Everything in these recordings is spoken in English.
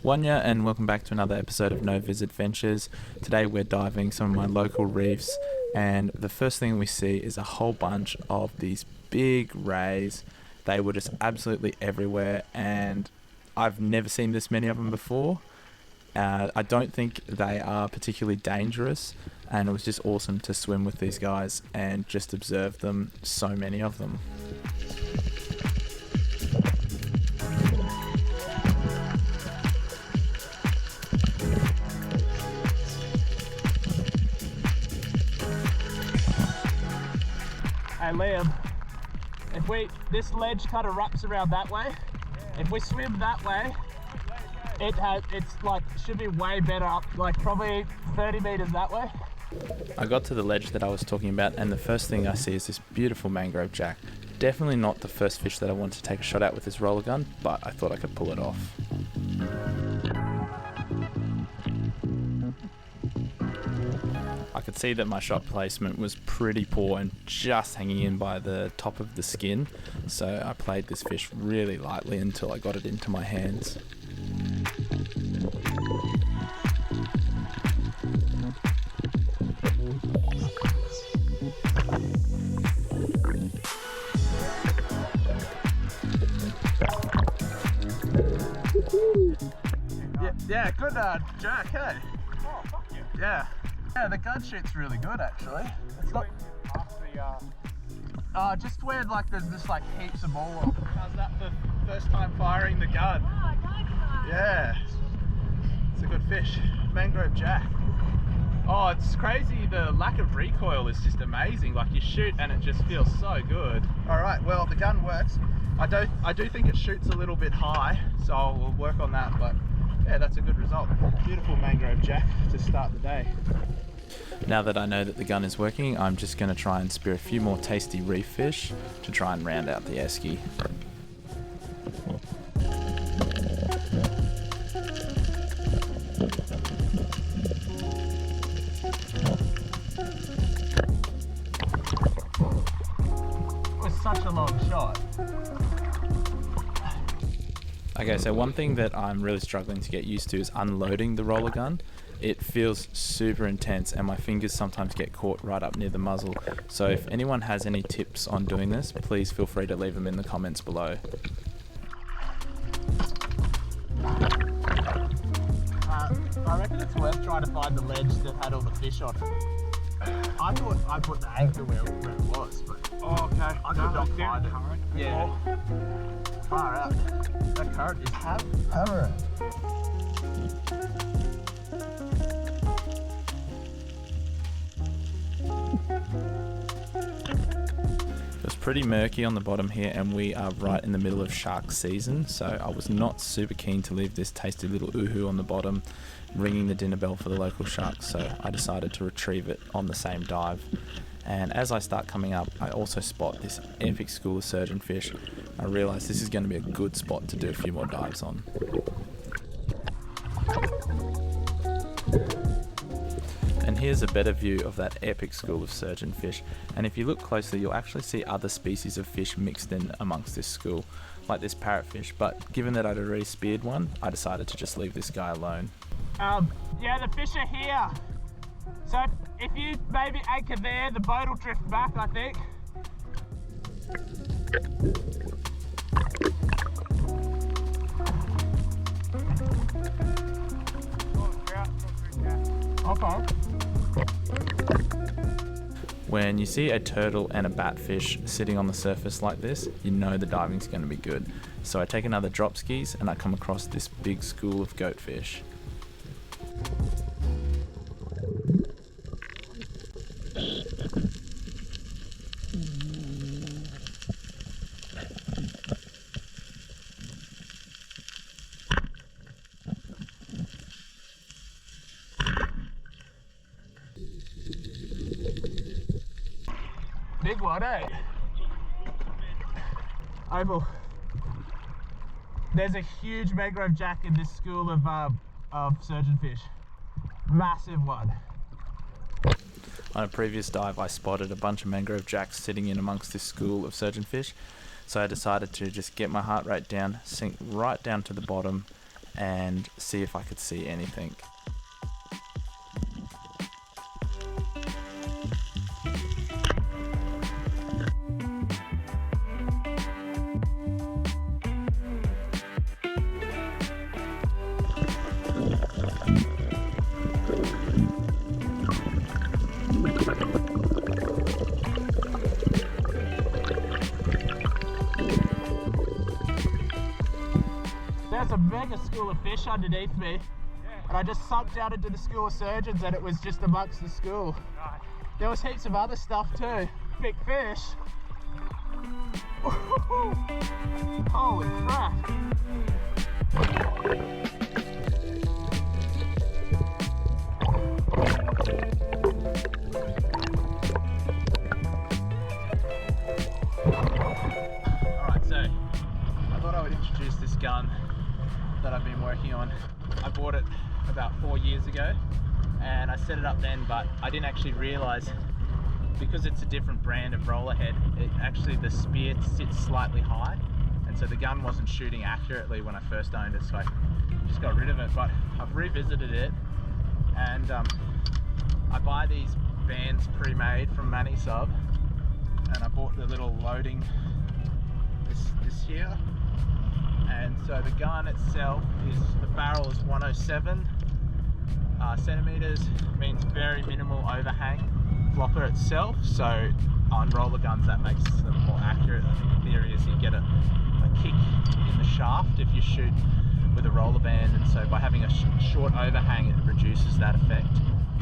Wanya, and welcome back to another episode of No Visit Ventures. Today we're diving some of my local reefs, and the first thing we see is a whole bunch of these big rays. They were just absolutely everywhere, and I've never seen this many of them before. I don't think they are particularly dangerous, and it was just awesome to swim with these guys and just observe them, so many of them. Hey Liam, this ledge kind of wraps around that way. If we swim that way, should be way better up, like probably 30 meters that way. I got to the ledge that I was talking about, and the first thing I see is this beautiful mangrove jack. Definitely not the first fish that I wanted to take a shot at with this roller gun, but I thought I could pull it off. I could see that my shot placement was pretty poor and just hanging in by the top of the skin, so I played this fish really lightly until I got it into my hands. Yeah, good jack, hey? Oh, fuck yeah. Yeah, the gun shoot's really good actually. It's not just where there's just heaps of ball. How's that for first time firing the gun? Oh, nice. Yeah, it's a good fish. Mangrove jack. Oh, it's crazy. The lack of recoil is just amazing. Like you shoot and it just feels so good. All right, well the gun works. I do think it shoots a little bit high, so we'll work on that. But yeah, that's a good result. Beautiful mangrove jack to start the day. Now that I know that the gun is working, I'm just going to try and spear a few more tasty reef fish to try and round out the esky. It was such a long shot. Okay, so one thing that I'm really struggling to get used to is unloading the roller gun. It feels super intense and my fingers sometimes get caught right up near the muzzle. So if anyone has any tips on doing this, please feel free to leave them in the comments below. I reckon it's worth trying to find the ledge that had all the fish on it. I thought I put the anchor where it was, but I could not find it. Yeah. Far out. That current is hammer. It was pretty murky on the bottom here, and we are right in the middle of shark season, so I was not super keen to leave this tasty little uhu on the bottom ringing the dinner bell for the local sharks, so I decided to retrieve it on the same dive. And as I start coming up, I also spot this epic school of surgeonfish. I realise this is going to be a good spot to do a few more dives on. And here's a better view of that epic school of surgeonfish, and if you look closely you'll actually see other species of fish mixed in amongst this school, like this parrotfish, but given that I'd already speared one, I decided to just leave this guy alone. Yeah, the fish are here. So if you maybe anchor there, the boat will drift back, I think. Okay. When you see a turtle and a batfish sitting on the surface like this, you know the diving's going to be good. So I take another drop skis and I come across this big school of goatfish. Big one, eh? Oval. There's a huge mangrove jack in this school of surgeonfish. Massive one. On a previous dive, I spotted a bunch of mangrove jacks sitting in amongst this school of surgeonfish, so I decided to just get my heart rate down, sink right down to the bottom, and see if I could see anything. There's a mega school of fish underneath me, and I just sunk down into the school of surgeons and it was just amongst the school. There was heaps of other stuff too. Big fish. Holy crap. Alright, so I thought I would introduce this gun that I've been working on. I bought it about 4 years ago and I set it up then, but I didn't actually realize, because it's a different brand of roller head, the spear sits slightly high, and so the gun wasn't shooting accurately when I first owned it, so I just got rid of it. But I've revisited it, and I buy these bands pre-made from Manisub, and I bought the little loading this here. And so the gun itself the barrel is 107 centimeters, means very minimal overhang. Flopper itself, so on roller guns that makes them more accurate. I think the theory is you get a kick in the shaft if you shoot with a roller band, and so by having a short overhang it reduces that effect.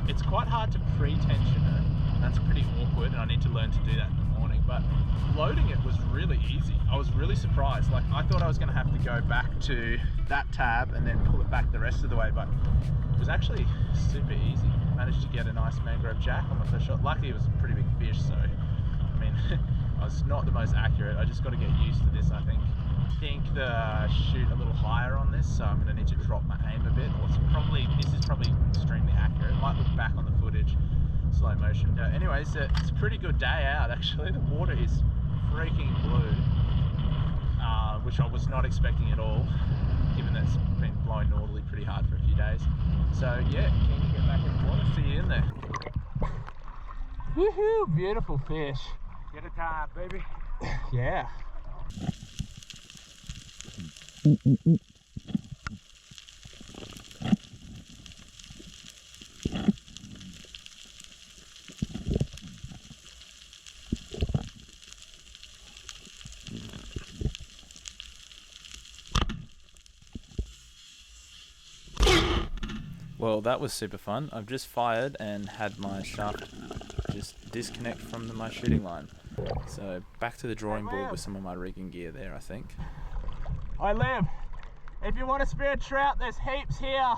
It's quite hard to pre-tension it, that's pretty awkward, and I need to learn to do that in the morning, but loading it was really easy. I was really surprised. Like, I thought I was going to have to go back to that tab and then pull it back the rest of the way, but it was actually super easy. Managed to get a nice mangrove jack on my first shot. Luckily it was a pretty big fish, so I mean I was not the most accurate. I just got to get used to this, I think. I think shoot a little higher on this, so I'm going to need to drop my aim a bit. This is probably extremely accurate. It might look back on the footage, slow motion. Anyways, it's a pretty good day out actually. The water is freaking blue, which I was not expecting at all, given that it's been blowing northerly pretty hard for a few days. So yeah, keen to get back in the water, see you in there. Woohoo, beautiful fish. Get a time, baby. Yeah. Well, that was super fun. I've just fired and had my shaft just disconnect from my shooting line. So back to the drawing board with some of my rigging gear there, I think. Hi Liv, if you want to spear trout, there's heaps here.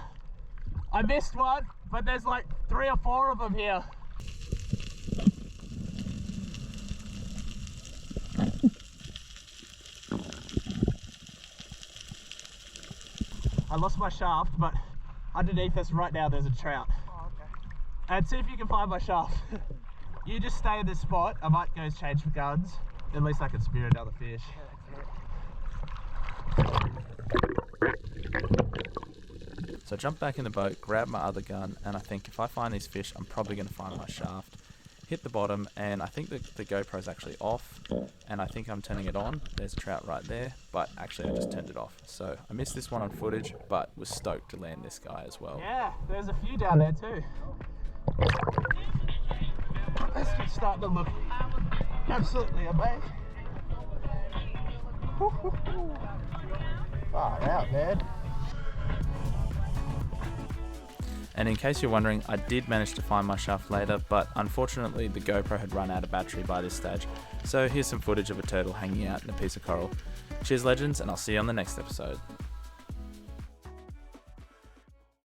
I missed one, but there's like 3 or 4 of them here. I lost my shaft, but underneath us right now there's a trout. Oh, okay. And see if you can find my shaft. You just stay in this spot. I might go change for guns. At least I can spear another fish. So I jumped back in the boat, grabbed my other gun, and I think if I find these fish, I'm probably going to find my shaft. Hit the bottom, and I think the GoPro's actually off, and I think I'm turning it on. There's a trout right there, but actually I just turned it off. So I missed this one on footage, but was stoked to land this guy as well. Yeah, there's a few down there too. This is starting to look absolutely amazing. Far out, man. And in case you're wondering, I did manage to find my shaft later, but unfortunately the GoPro had run out of battery by this stage. So here's some footage of a turtle hanging out in a piece of coral. Cheers legends, and I'll see you on the next episode.